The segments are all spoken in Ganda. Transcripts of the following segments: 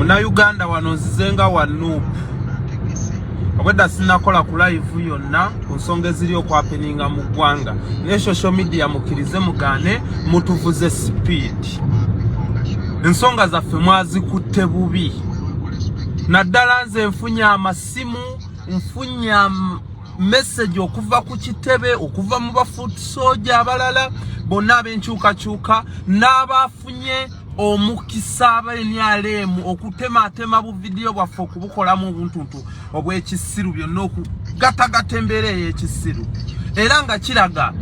Muna Uganda wanonzizenga wa Nuupu. Weda sinakola ku live yonna ku nsonga eziri okwapeninga mu ggwanga. Ne social media mukirize mugane mutuvuze speed. Ensonga zaffe mwazikutte bubi. Naddala nze nfunya amasimu, nfunya message okuva ku kitebe, okuva mu bafoot soldier abalala, bonna ab'enkyukakyuka n'abafunye omukisa abenyalemu okutematema bu video bwaffe okubukolamu obuntuntu obw'ekisiru byonna okugatagata embeera ey'ekisiru. Era nga kiraga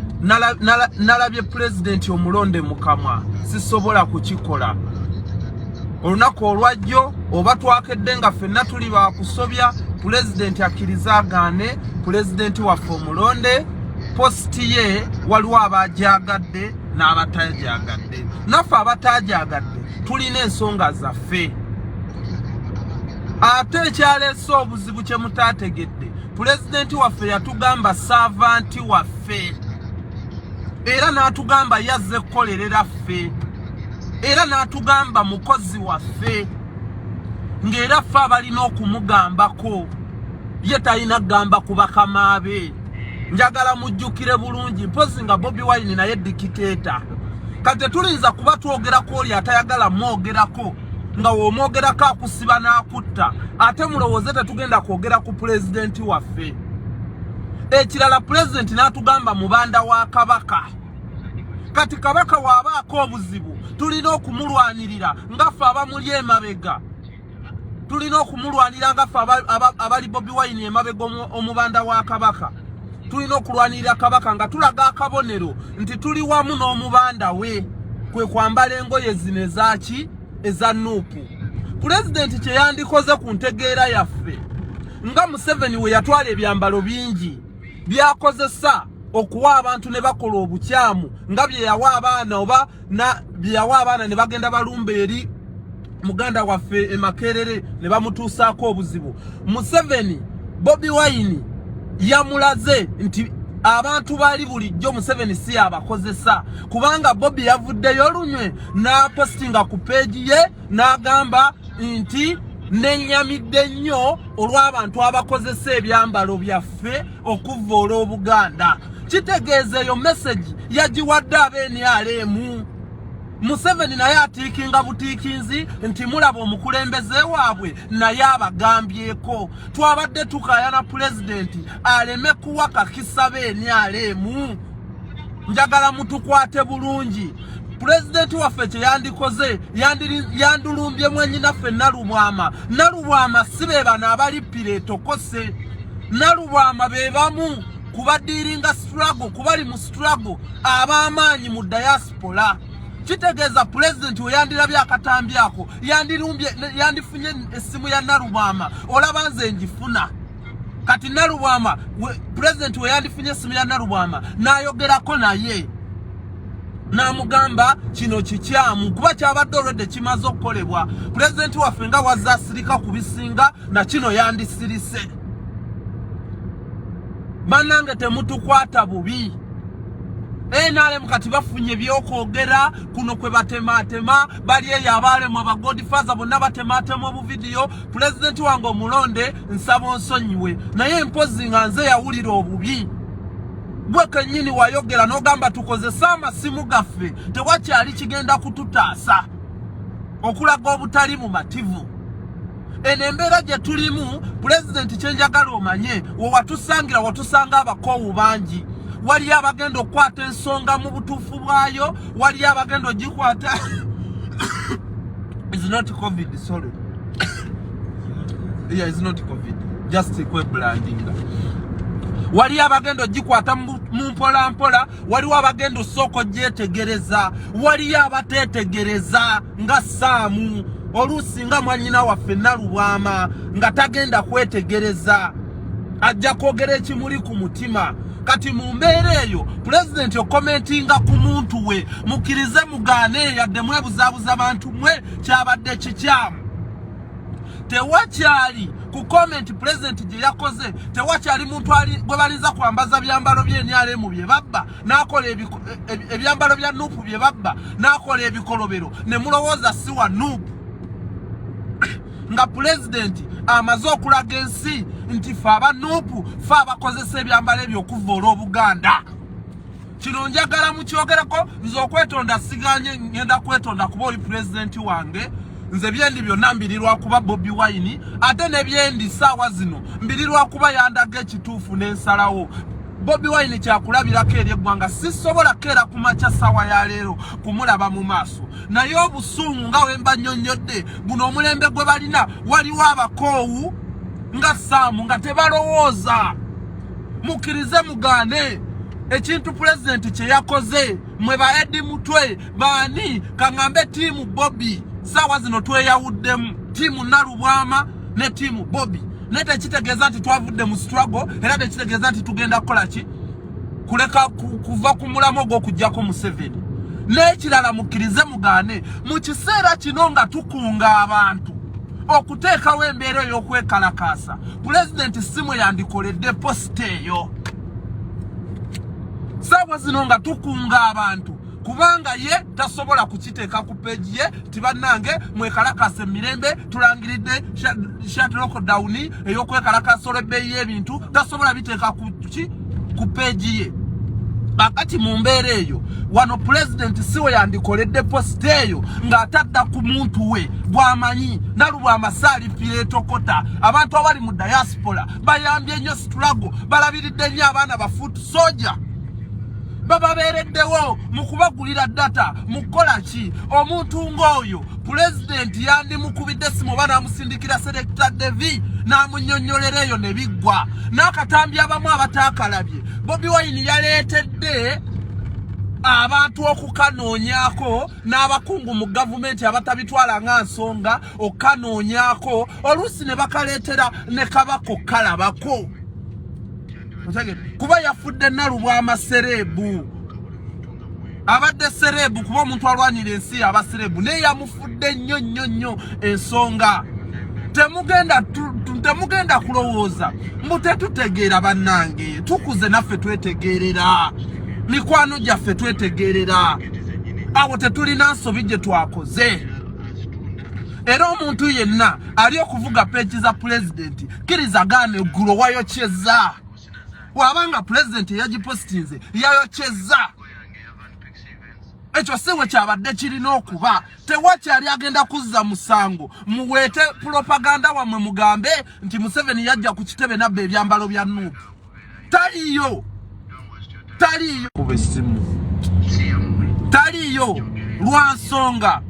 nalabye president omulonde mukamwa sisobola kukikola. Olunaku olwajjo oba twakedde nga ffenna tuli bakusobya president akirizagane president waffe omulonde posti ye waliwo abajagadde n'abatajagadde. Naffe abatajagadde tulina ensonga zaffe. Ate ekyaleese obuzibu kye mutategedde president waffe yatugamba servant waffe era n'atugamba yazze kukolerera ffe era n'atugamba mukozi waffe ng'era ffe abalina okumugambako ye talina kugamba ku bakama be. Njagala mujjukire bulungi mpozi nga Bobi Wine naye dikiteta. Kati tulinza kuba twogerako oli atayagala mwogerako nga womwogerako akusiba n'akutta ate mulowooze tetugenda kwogera ku president waffe. Ekirala president n'atugamba mubanda wa kabaka. Kati kabaka waabaako obuzibu tulina okumulwanirira ngaffe abamuli emabega. Tulina okumulwanirira ngaffe abali Bobi Wine emabega omubanda wa kabaka. Tulina okulwanirira kabaka nga tulaga akabonero nti tuli wamu n'omubanda we kwe kwambala engoye zino ezaki eza Nuupu. President kye yandikoze ku ntegeera yaffe nga Museveni we yatwala ebyambalo bingi byakozesa okuwa abantu ne bakola obukyamu nga bye yawa abaana oba bye yawa abaana ne bagenda balumba eri muganda waffe emakerere ne bamutuusaako obuzibu. Museveni Bobi Wine yamulaze nti abantu bali bulijjo Museveni si abakozesa kubanga Bobi yavuddeyo lunywe n'apostinga ku page ye n'agamba nti nenyamidde nnyo olw'abantu abakozesa ebyambalo byaffe okuvoola Obuganda. Kitegeeza eyo message yagiwadde ab'NRM. Museveni naye atiikinga butiikinzi nti mulaba omukulembeze waabwe naye abagambyeko. Twabadde tukayana president aleme kuwa kakisa b'NRM. Njagala mutukwate bulungi. President waffe kye yandikoze yandulumbye mwennyinaffe Nalubwama. Nalubwama si be bano abalippira etokose. Nalubwama be bamu kubadiringa struggle kubali mu struggle ab'amaanyi mu diaspora. Kitegeeza president we yandirabye akatambi ako yandifunye essimu ya Nalubwama olaba nze njifuna. Kati Nalubwama president we yandifunye essimu ya Nalubwama n'ayogerako naye n'amugamba kino kikyamu kuba kyabadde olwedde kimaze okukolebwa. President waffe nga wazza asirika ku bisinga na kino yandisirise. Bannange temutukwata bubi. NRM kati bafunye byokwogera kuno kwe batematema bali eyo abalemu abagodfather bonna batematema obu video. President wange omulonde nsaba onsonyiwe naye mpozi nga nze yawulira obubi. Gwe kennyini wayogera n'ogamba tukozesa amasimu gaffe tewakyali kigenda kututaasa okulaga obutali mu mativu. Eno embeera gye tulimu president kyenjagala omanye wewatusangira watusanga abakoowu bangi. Wali abagenda okukwata ensonga mu butuufu bwayo, wali abagenda ogikwata it's not COVID, sorry. Yeah, it's not COVID. Just a branding. Wali abagenda ogikwata mu mpola mpola, waliwo abagenda osooka gyetegereza, wali abatetegereza nga Saamu oluusi nga mwannyina waffe Nalubwama nga tagenda kwetegereza ajja kwogera ekimuli ku mutima. Kati mu mbeera eyo president okomentinga ku muntu we mukirize mugaane yadde mwebuzaabuza abantu mwe kyabadde kikyamu. Tewakyali ku comment president gye yakoze tewakyali muntu gwe balinza kwambaza byambalo by'NRM bye babba n'akola ebyambalo bya Nuupu bye babba n'akola ebikolobero ne mulowooza si wa Nuupu. nga president amaze okulaga ensi nti fe abanuupu fe abakozesa ebyambalo ebyo okuvoola Obuganda. Kino njagala mukyogerako, nze okwetonda siganye ngenda kwetonda kuba oli president wange. Nze byendi byonna mbirirwa kuba Bobi Wine, ate ne byendi saawa zino mbirirwa kuba yandaga ekituufu n'ensalawo. Bobi Wine kyakulabirako eri eggwanga, sisobola keera ku makya saawa ya leero kumulaba mu maaso. Naye obusungu nga wemba nnyonnyodde, guno omulembe gwe balina waliwo abakoowu nga Saamu nga tebalowooza. Mukkirize mugaane ekintu president kye yakoze, mwe ba Eddie Mutwe baani kaŋŋambe tiimu Bobi. Saawa zino tweyawuddemu tiimu Nalubwama ne tiimu Bobi. Naye tekitegeeza nti twavudde mu struggle, era tekitegeeza nti tugenda kukola ki? Kuleka kuva ku mulamu gw'okuggyako Museveni. N'ekirala mukkirize mugaane, mu kiseera kino nga tukunga abantu okuteekawo embeera ey'okwekalakaasa, pulezidenti simu yandikoledde posita eyo. Saawa zino nga tukunga abantu kubanga ye tasobola kukiteeka ku peji ye tibannange mwekalakasa emirembe, tulangiridde shut lockdown ey'okwekalakasa olw'ebbeeyi y'ebintu, tasobola biteeka ku peji ye. Bakati mu mbeera eyo wano president siwe yandikoledde posita eyo ng'atadda ku muntu we bw'amanyi Nalubwama saalipira etokota. Abantu abali mu diaspora bayambye nnyo struggle, balabiridde nnyo abaana ba foot soldier, bababeereddewo mu kubagulira data mu kukola ki? Omuntu ng'oyo president yandimukubidde simu oba n'amusindikira Selector Devi n'amunnyonnyolera eyo ne biggwa. N'akatambi abamu abataakalabye, Bobi Wine yaleetedde abantu okukanoonyako n'abakungu mu gavumenti abatabitwala nga nsonga okukanoonyako, oluusi ne bakaleetera ne kabako kalabako. Kuba yafudde Nalubwama serebu, abadde serebu kuba omuntu alwanira ensi aba serebu, naye yamufudde nnyo ensonga. Temugenda kulowooza mbu tetutegeera bannange, tukuze naffe twetegeerera, mikwano gyaffe twetegeerera, awo tetulina nsobi gye twakoze. Era omuntu yenna ali okuvuga peji za pulezidenti kirizagaane eggulo wayokyeza. Wabanga president yagipostinze yayokyeza. Ekyo siwe kyabadde kirina okuba. Tewakyali agenda kuzza musango muweete propaganda wamwe mugambe nti Museveni yajja ku kitebe nabba ebyambalo bya Nuupu. Taliyo kuba essimu, taliyo lwa nsonga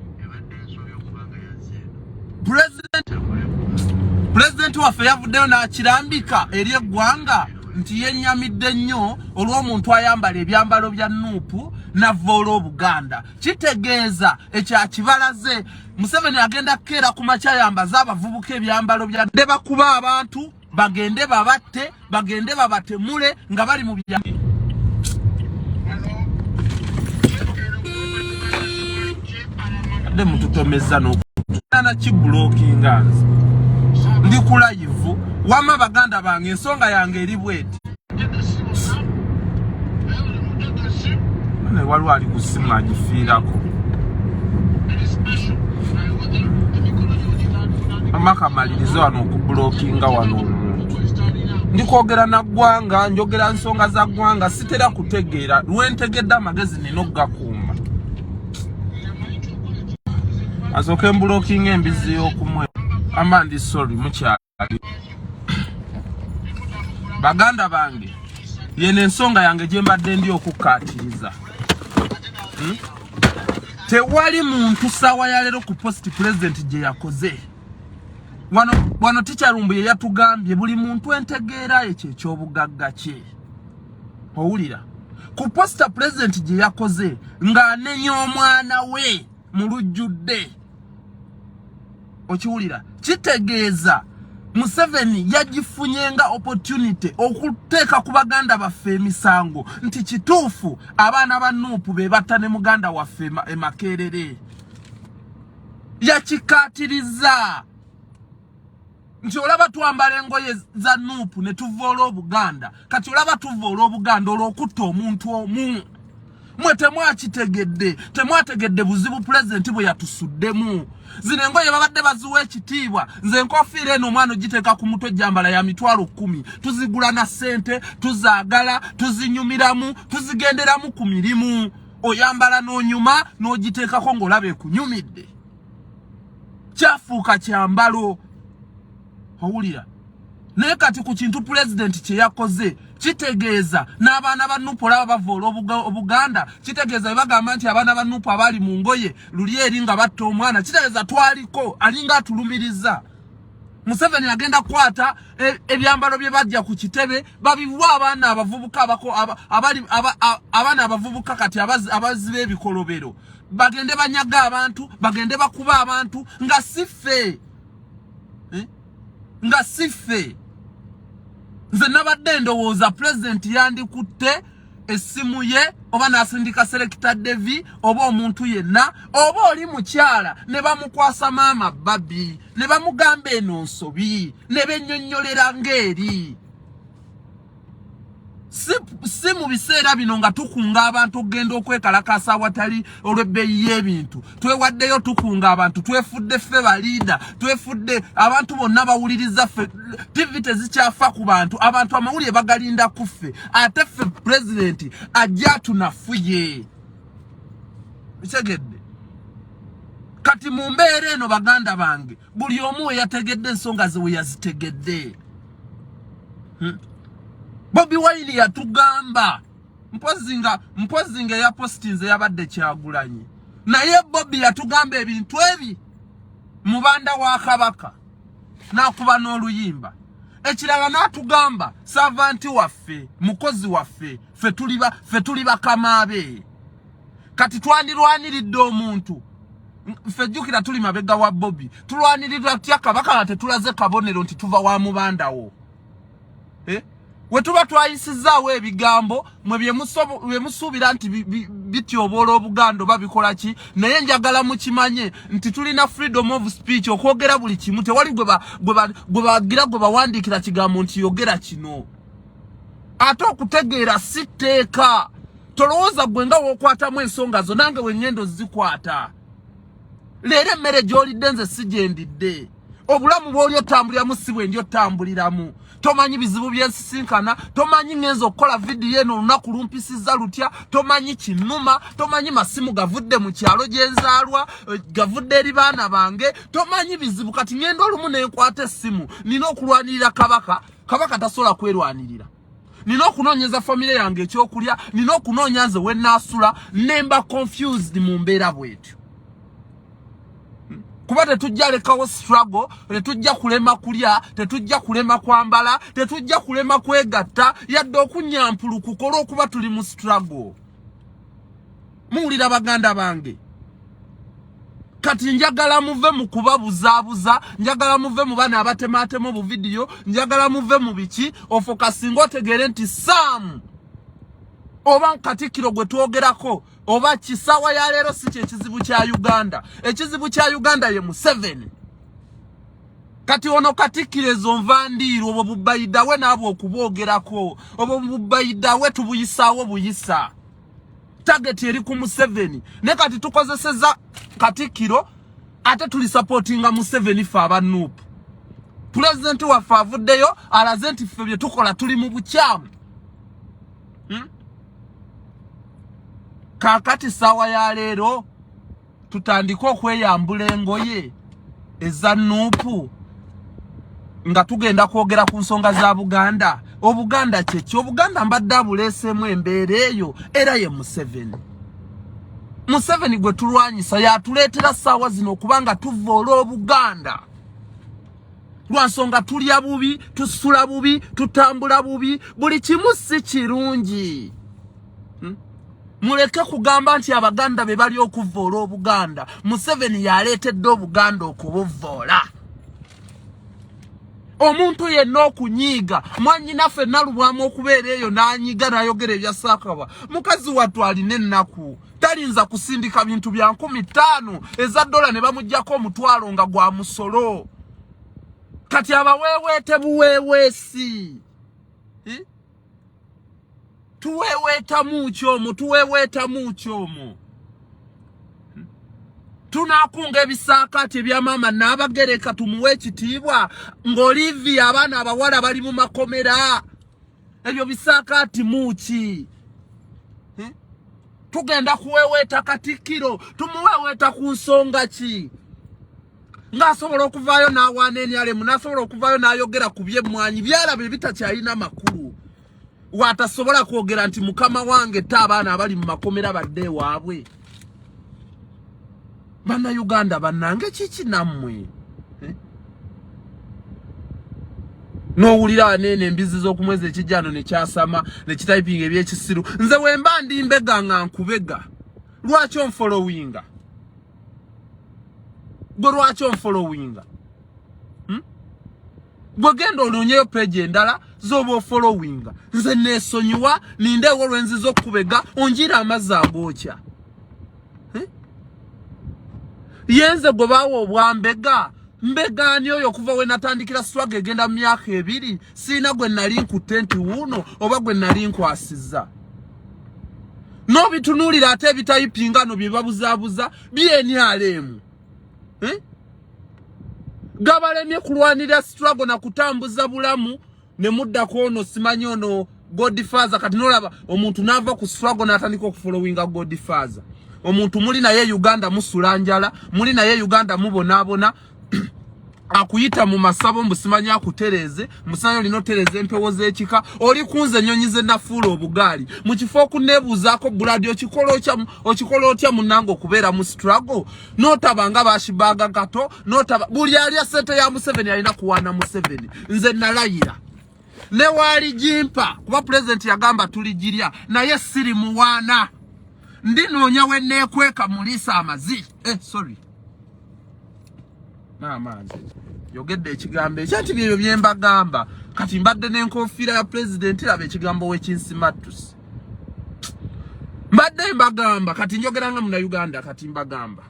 president waffe yavuddeyo n'akirambika eri eggwanga nti yennyamidde nnyo olw'omuntu ayambala ebyambalo bya Nuupu n'avoola Obuganda. Kitegeeza ekyakibalaze Museveni agenda kukeera ku makya yambaza abavubuka ebyambalo bya de bakuba abantu bagende babatte, bagende babatemule nga bali mu bya de mututomeza n'okutana kiblockinga nze ndi ku live wama baganda bange ensonga yange eri bweti. Waliwo ali ku simu agifiirako. Amaka malirizo wano okublockinga wano omuntu. Ndikwogera na ggwanga, njogera nsonga za ggwanga, sitera kutegeera. Lwentegedde amagezi nina okugakuuma. Asooke mblockinga embizi y'okumwe. Amandi sorry mukyali. Baganda bange yene ensonga yange gye mbadde ndi okukkaatiriza. Tewali muntu saawa ya leero ku post president gye yakoze. Wano Tikyalumbu ye yatugambye buli muntu entegeera ekyo eky'obugagga kye. Owulira ku posta president gye yakoze ng'anenya omwana we mu lujjudde. Okiwulira kitegeeza Museveni yagifunyenga opportunity okuteeka ku baganda baffe emisango nti kituufu abaana ba Nuupu be batta ne muganda waffe Makerere. Yakikaatiriza nti olaba twambala engoye za Nuupu ne tuvoola Obuganda, kati olaba tuvoola Obuganda olw'okutta omuntu omu. mwe temwategedde buzibu president bwe yatusuddemu zino engoye babadde baziwa ekitiibwa nze nkofiira eno omwana ogiteeka ku mutwe jambala ya 10,000 tuzigula na ssente tuzaagala tuzinyumiramu tuzigenderamu ku mirimu oyambala n'onyuma n'ogiteekako ng'olaba ekunyumidde kyafuuka kyambalo owulira naye kati ku kintu president kye yakoze kitegeeza n'abaana ba Nuupu olaba bavoola Obuganda kitegeeza bwe bagamba nti abaana ba Nuupu abali mu ngoye luli eri nga batta omwana kitegeeza twaliko alinga atulumiriza Museveni agenda kwata ebyambalo bye bajja ku kitebe babiwa abaana abavubuka abaana abavubuka kati abaziba ebikolobero bagende banyaga abantu bagende bakuba abantu nga sife nze nabadde ndowooza president yandikutte essimu ye oba nasindika Selector Devi oba omuntu yenna oba oli mukyala ne bamukwasa maama babi ne bamugamba eno nsobi ne bennyonnyolera ng'eri si mu biseera bino nga tukunga abantu okugenda okwekalakasa awatali olw'ebbeeyi y'ebintu twewaddeyo tukunga abantu twefudde ffe baliida twefudde abantu bonna bawuliriza ffe TV tezikyafa ku bantu abantu amawulire bagalinda ku ffe ate ffe president ajja tunafuye bitegedde kati mu mbeera eno baganda bange buli omu we yategedde ensonga ze we yazitegedde Bobi Wine yatugamba mpozinga ya postinze yabadde Kyagulanyi naye Bobi yatugamba ebintu ebi mubanda wa Kabaka nakuba n'oluyimba ekirala natugamba servant waffe mukozi waffe fe tuli bakamaabe kati twanirwaniridde omuntu ffe jjukira tuli mabega wa Bobi tulwanirirwa tutya Kabaka nga tetulaze kabonero nti tuva wa mubandawo wetuba twayisizaawo ebigambo mwe bye musuubira nti bityoboola Obuganda babikola ki naye njagala mukimanye nti tulina freedom of speech okwogera buli kimu tewali gwe bawandiikira kigambo nti yogera kino ate okutegeera si tteeka tolowooza gwe nga wookwatamu ensonga zo nange wennyendo zikwata leero emmere gy'olidde nze sigyendidde obulamu bw'oli otambuliramu si bwe ndi otambuliramu tomanyi bizibu byensisinkana tomanyi ngenza okukola vidiyo eno olunaku lumpisiza lutya tomanyi kinuma tomanyi masimu gavudde mu kyalo gyenzaalwa gavudde eri baana bange tomanyi bizibu kati ngenda olumu nenkwata essimu nina okulwanirira Kabaka tasobola kwerwanirira nina okunoonyeza famire yange ekyokulya nina okunoonya nze wennaasula nemba confused mu mbeera bwetyo kuba tetujja lekawo struggle tetujja kulema kulya tetujja kulema kwambala tetujja kulema kwegatta yadde okunyampulukuka olw'okuba tuli mu struggle muwulira baganda bange kati njagala muve mu kubabuzaabuza njagala muve mu bana abatematema mu vidiyo njagala muve mu biki ofokasinga otegeere nti Sam oba Katikkiro gwe twogerako oba kisawa ya leero si ekizibu kya Uganda ekizibu kya Uganda ye Museveni kati ono Katikkiro ezo nvandiiro obwo bubayida we n'abo okuboogerako obwo bubayida we tubuyisaawo buyisa target eri ku Museveni ne kati tukozeseza Katikkiro ate tuli supportinga Museveni fe aba Nuupu president waffe avuddeyo alaze nti ffe bye tukola tuli mu bukyamu kakati sawa ya leero tutandika okweyambula engoye eza Nuupu nga tugenda kwogera ku nsonga za Buganda Obuganda kyeki Obuganda mbadde abuleeseemu embeera eyo era ye Museveni gwe tulwanyisa yatuleetera ssaawa zino okubanga tuvoola Obuganda lwa nsonga tulya bubi tusula bubi tutambula bubi buli kimu si kirungi muleke kugamba nti Abaganda be bali okuvoola Obuganda Museveni yaleetedde Obuganda okubuvoola omuntu yenna okunyiiga mwannyinaffe nalubwamu okubeera eyo n'anyiiga n'ayogera ebya Sakawa mukazi wattu alina ennaku talinza kusindika bintu bya 15,000 eza dola ne bamuggyako omutwalo nga gwa musolo kati abaweeweete buweeweesi tuweweeta muchomo tunakunga ebisakati bya mama n'abagereka tumuwe ekitiibwa ng'Olivia abaana abawala bali mu makomera ebyo bisakati muki tugenda kuweweeta Katikkiro tumuweweeta ku nsonga ki ng'asobola okuvaayo n'awaana enyalemu n'asobola okuvaayo n'ayogera ku by'emmwanyi byalaba bitakyalina makulu watasobola kwogera nti mukama wange abaana abali mu makomera badde waabwe Bannayuganda bannange kiki nammwe n'owulira nene embizi z'okumwezi ekijjano ne kyasama ne kitayipinga ebyekisiru nze wemba ndi mbega nga nkubega lwaki onfollowinga gwe lwaki onfollowinga gwe genda olonyeyo page endala z'oba ofollowinga nze neesonyiwa nindeewo olwenziza okubega onjira amazzi agookya yenze gwe baawa obwambega mbegani oyo okuva we natandikira struggle egenda mu myaka 2 siina gwe nali nkutte nti wuuno oba gwe nali nkwasizza n'obitunuulira ate ebitayipingano bye babuzaabuza byenyalemu gabalemye kulwanira struggle na kutambuza bulamu ne muddako ono simanyi ono Godfather kati nolaba omuntu n'ava ku struggle n'atandika okufollowinga Godfather omuntu muli naye Uganda musulanjala muli naye Uganda mubonaabona akuyita mu masabo mbusimanyi akutereze musanyo lino tereze empewo z'ekika oli kunze ennyonyi ze nafuula obugaali mu kifo okuneebuuzaako buladi okikola otya munnange okubeera mu struggle n'otabanga baashibaga gato n'otaba buli alya ssente ya Museveni alina kuwaana Museveni nze nalayira ne waali jimpa kuba pulezidenti yagamba tuligirya naye siri muwaana ndinoonya we neekweka mulisa amazi sorry maamazi yogedde ekigambo ekyanti byo byembagamba kati mbadde n'enkofiira ya pulezidenti laba ekigambo w'ekinsimatusi mbadde mbagamba kati njogeranga Munnayuganda kati mbagamba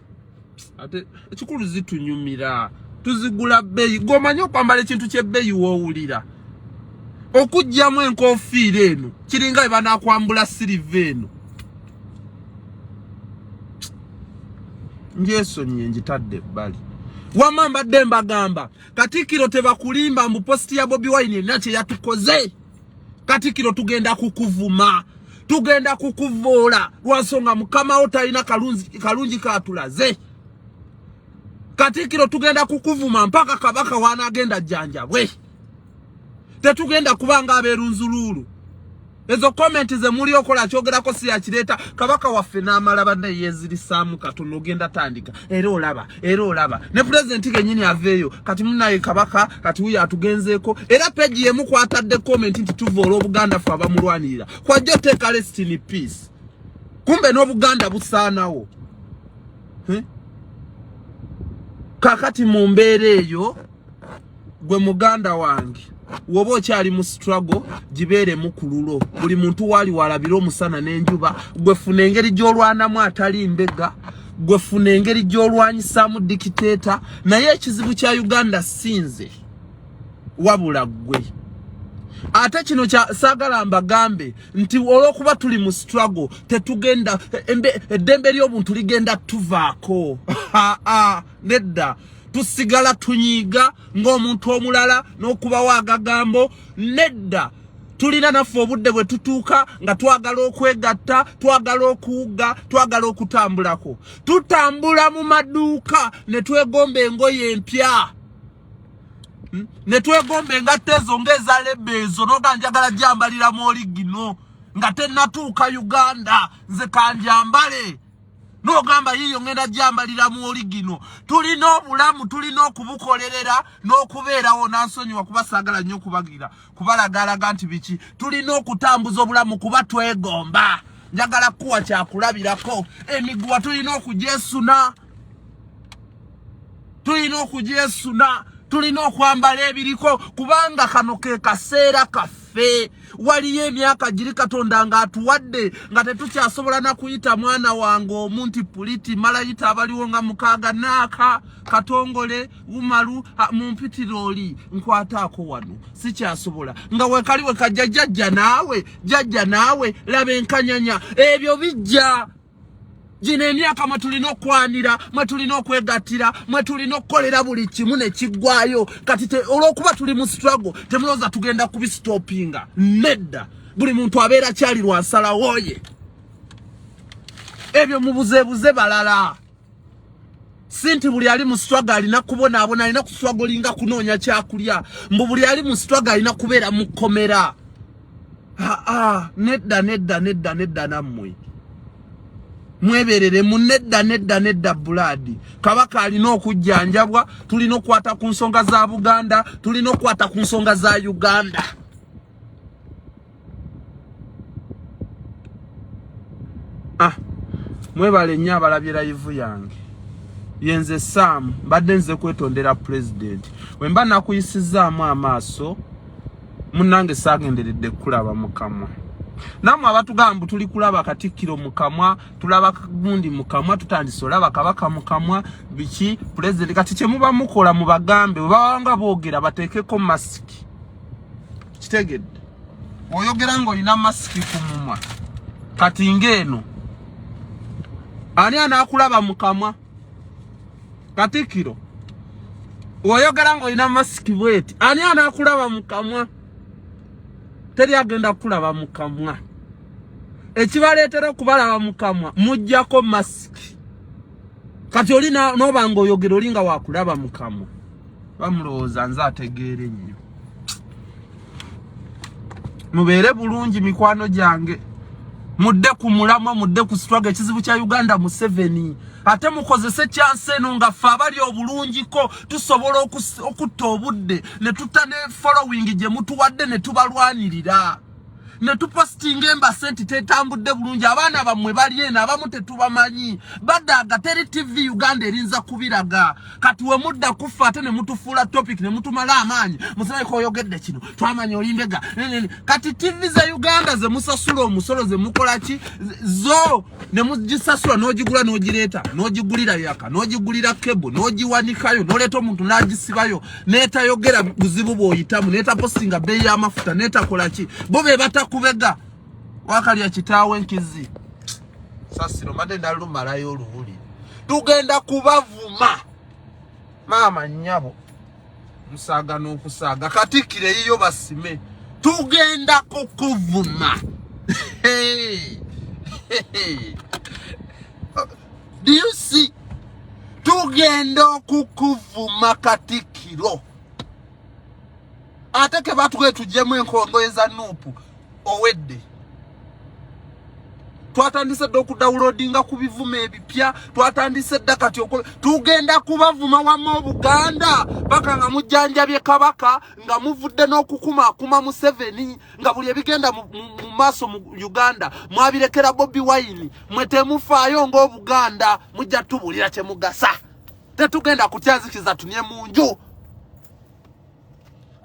ate ekikulu zitunyumira tuzigula bbeeyi gwomanyi okwambala ekintu ky'ebbeeyi woowulira okugjamu enkofiira eno kiringa bwe banaakwambula siriva eno njesonyiye njitadde ebbali wamma mbadde mbagamba Katikkiro tebakulimba mbu posti ya Bobi Wine erina kye yatukoze Katikkiro tugenda kukuvuma tugenda kukuvoola lwansonga mukama wo talina kalungi katulaze Katikkiro tugenda kukuvuma mpaka kabaka wanaagenda jjanjabwe tetugenda kubanga abeerunzuluulu ezo comment ze muli okola kyogerako si yakireeta kabaka waffe n'amala banne yeezirisaamu katono ogenda tandika era olaba ne pulezidenti gennyini aveeyo kati munaye kabaka kati wuyo atugenzeeko era peji yemu kwatadde comment nti tuvoola Obuganda ffe abamulwanirira kwajja oteeka rest in peace kumbe n'Obuganda busaanawo kakati mu mbeera eyo gwe muganda wange woba okyali mu struggle gibeere mu kululo buli muntu wali walabira omusana n'enjuba gwe funa engeri gy'olwanamu atali mbega gwe funa engeri gy'olwanyisaamu dikiteeta naye ekizibu kya Uganda sinze wabula gwe ate kino saagala mbagambe nti olw'okuba tuli mu struggle tetugenda eddembe ly'obuntu ligenda tuvaako nedda tusigala tunyiiga ng'omuntu omulala n'okubawo agagambo nedda tulina naffe obudde bwe tutuuka nga twagala okwegatta twagala okuwuga twagala okutambulako tutambula mu maduuka ne twegomba engoye empya ne twegomba engatte ezo ng'eza lebeezo n'oga njagala gyambalira mu oligino nga tennatuuka Uganda nze kanjambale n'ogamba yiyo ngenda gyambalira mu oligino tulina obulamu tulina okubukolerera n'okubeerawo nansonyiwa kuba saagala nnyo kubalagalaga nti biki tulina okutambuza obulamu kuba twegomba njagala kuwa kyakulabirako emiguwa tulina okugyesuna tulina okwambala ebiriko kubanga kano ke kaseera kaffe ffe waliyo emyaka giri Katonda nga atuwadde nga tetukyasobola na kuyita mwana wange omuntu puliti malayita abaliwo nga mukaaga naaka Katongole Umaru mumpitiroli nkwataako wano sikyasobola nga wekaliwe kajjajja naawe labe nkanyanya ebyo bijja Jine emyaka matulina okwanira matulina okwegattira matulina okukolera buli kimu ne kiggwayo kati olwokuba tuli mu struggle temuloza tugenda kubistopinga nedda buli muntu abeera kyali lwansala woye ebyo mubuzebuze balala sinti buli ali mu struggle alina kubonaabona alina kustrugglinga kunoonya kyakulya mbu buli ali mu struggle alina kubeera mu kkomera nedda nammwe mweberere nedda buladi kabaka alina okujjanjabwa tulina okwata ku nsonga za Buganda tulina okwata ku nsonga za Uganda mwebale nnyo abalabye live yange yenze Sam badde nze kwetondera president wemba nakuyisizaamu amaaso munnange saagenderedde kulaba mukamwa namwe abatugamba tuli kulaba Katikkiro mukamwa tulaba gundi mukamwa tutandise olaba kabaka mukamwa biki president kati kye muba mukola mu bagambe babanga boogera bateekeko masiki kitegedde oyogera ng'olina masiki ku mumwa kati ng'eno ani anaakulaba mukamwa Katikkiro oyogera ng'olina masiki bweti ani anaakulaba mukamwa teri agenda kulaba mukamwa ekibaleetera okubalaba mukamwa mujjako masiki kati oli n'obanga oyogera olinga wakulaba mukamwa bamulowooza nze ategeere nnyo mubeere bulungi mikwano gyange mudde ku mulamwa mudde ku struggle ekizibu kya Uganda mu 7 ate mukozese chance eno nga ffe abali obulungiko tusobola okutta obudde ne tutta ne following gye mutuwadde ne tubalwanirira ne tupostinga embasenti tetambudde bulungi abaana bammwe bali eno abamu tetubamanyi baddaga teri TV Uganda erinza kubiraga kati we mudda kufa ate ne mutufuula topic ne mutumala amaanyi musabe ko oyogedde kino twamanya olimbega kati TV za Uganda ze musasula omusolo ze mukola ki zo ne mujisasula n'ogigula n'ogireeta n'ogigulira yaka n'ogigulira kebo n'ogiwanikayo n'oleeta omuntu n'agisibayo n'etayogera buzibu bw'oyitamu n'etapostinga bbeeyi y'amafuta n'etakola ki bo be batakubega wakalya kitaawe nkizi sasiro mbadde ndalumalayo oluwuli tugenda kubavuma maama nnyabo musaaga n'okusaaga Katikkiro eyiyo basime tugenda kukuvuma do you see tugenda okukuvuma Katikkiro ate ke batugwe tujjemu enkongoye za Nuupu owedde twatandise okudawulodinga ku bivume ebipya twatandise dda kati tugenda kubavuma wamma Buganda paka nga mujjanjabye kabaka nga muvudde n'okukumaakuma mu 7 nga buli ebigenda mu maaso mu Uganda mwabirekera Bobi Wine mwe temufaayo ng'Obuganda mujja tubulira kye mugasa tetugenda kutyanzikiza tunye mu nju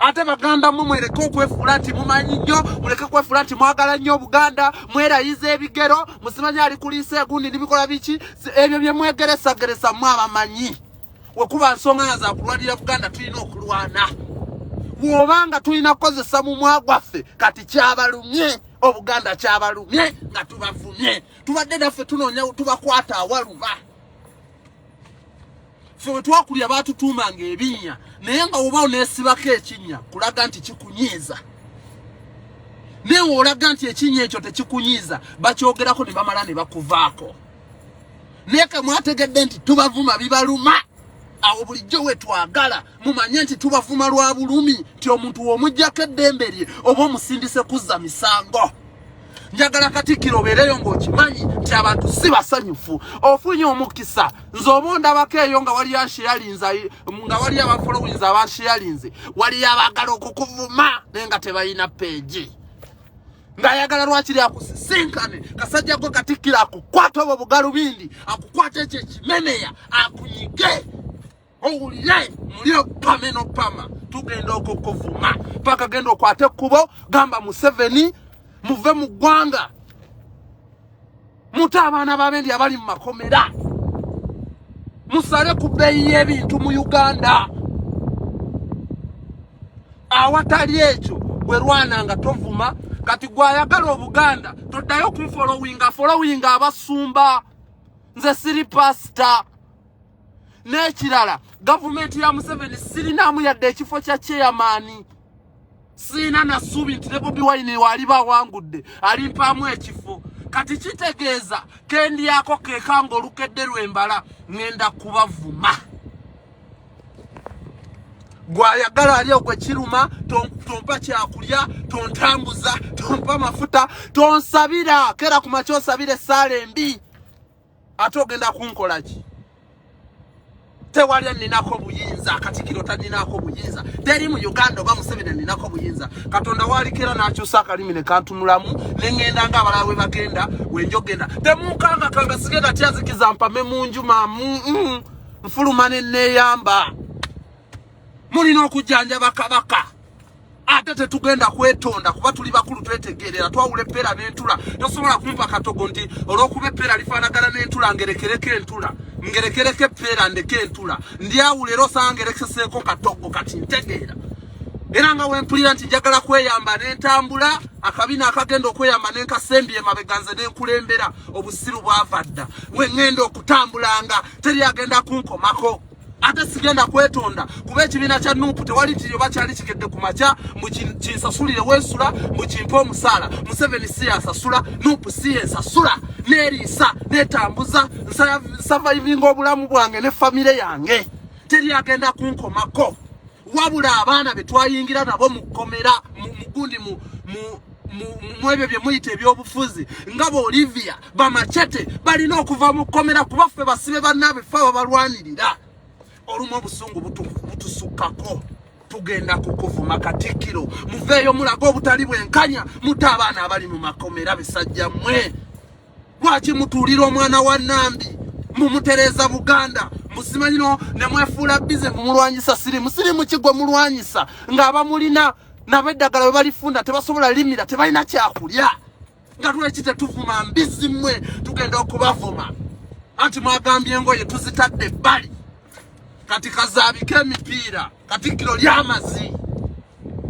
ate baganda mwereke okwefuula nti mumanyi nnyo muleke kwefuula nti mwagala nnyo Buganda mwerayiza ebigero musimanya ali kuliisa egundi n'ibikola biki ebyo bye mwegeresa mwabamanyi wekuba nsonga za kulwanira Buganda tulina okulwana wobanga tulina kukozesa mu mwagwaffe kati kyabalumye Obuganda kyabalumye nga tubavumye tubadde naffe tunoonya tubakwata awaluba fwe twakulya batutuumanga ebinnya naye nga oba oneesibako ekinnya kulaga nti kikunyiiza naye olaga nti ekinnya ekyo tekikunyiiza bakyogerako ne bamala ne bakuvaako naye ke mwategedde nti tubavuma bibaluma awo bulijjo we twagala mumanye nti tubavuma lwa bulumi nti omuntu w'omuggyako eddembe lye oba omusindise kuzza misango njagala Katikkiro obeereyo ng'okimanyi nti abantu si basanyufu ofunye omukisa nze oba ndabako eyo nga wali ansheyalinza nga wali abafollowings abansheyalinze wali abagala okukuvuma naye nga tebalina peegi ng'ayagala lwakiri akusisinkane kasajja gwe Katikkiro akukwata obwo bugalubindi akukwata ekyo ekimeneya akunyige owulire mulio pameno pama tugenda okukuvuma paka genda okwate kubo gamba Museveni muve mu ggwanga muta abaana b'abendi abali mu makomera musale ku bbeeyi y'ebintu mu Uganda awatali ekyo bwe lwananga tovuma kati gwayagala Obuganda toddayo followinga abasumba nze siri pastor n'ekirala gavumenti ya Museveni sirinaamu yadde ekifo kya chairman sina nasuubi nti ne Bobi Wine waliba awangudde alimpaamu ekifo kati kitegeeza kendi yako kekanga olukedde lwembala ngenda kubavuma gwayagala ali okwe kiruma tompa kyakulya tontambuza tompa mafuta tonsabira kera ku makyo osabire sale mbi ate ogenda kunkola ki tewali ninako buyinza Katikiro taninako buyinza teri mu Uganda oba Museveni ninako buyinza Katonda walikera n'akyusa akalimi ne kantunulamu nengenda nga abalawe bagenda wenjogenda temukanga kanga sigenda tyazikiza mpame munju mamu mfulumane neyamba mulina okujjanjaba kabaka ate tetugenda kwetonda kuba tuli bakulu twetegerera twawule pera n'entula tosobola kumpa katogo nti olw'okuba pera lifaanagana n'entula ngerekereke entula ngerekereke pera ndeke entula ndiawule ero sangerekeseeko katogo kati ntegeera era nga wempulira nti njagala kweyamba n'entambula akabina akagenda okweyamba n'enkasembye mabeganze n'enkulembera obusiru bwavadda wengenda okutambulanga teri agenda kunkomako ate sigenda kwetonda kuba ekibiina kya Nuupu tewali tiyo bakyali kikedde ku makya kinsasulire wensula mukimpa omusaala Museveni si yasasula Nuupu si yensasula n'eriisa n'etambuza nsavaivinga obulamu bwange ne famire yange teri agenda kunkomako wabula abaana be twayingira nabo mu kkomera mugundi mu ebyo bye muyita ebyobufuzi nga bo Olivia bamachete balina okuva mu kkomera kuba ffe basibe bannabe ffe ababalwanirira olumu obusungu butusukkako tugenda kukuvuma Katikkiro muveeyo mulaga obutali bwenkanya muta abaana abali mu makomera bisajja mmwe lwaki mutuulira omwana wa Nambi mumutereeza Buganda musimanyino ne mwefuula bize mumulwanyisa sirimu kigwe mulwanyisa ng'abamulina nabo eddagala bwe balifunda tebasobola limira tebalina kyakulya nga lweki tetuvuma mbizi mmwe tugenda okubavuma anti mwagambye engoye tuzitadde ebbali kati kazaabike emipiira Katikkiro ly'amazi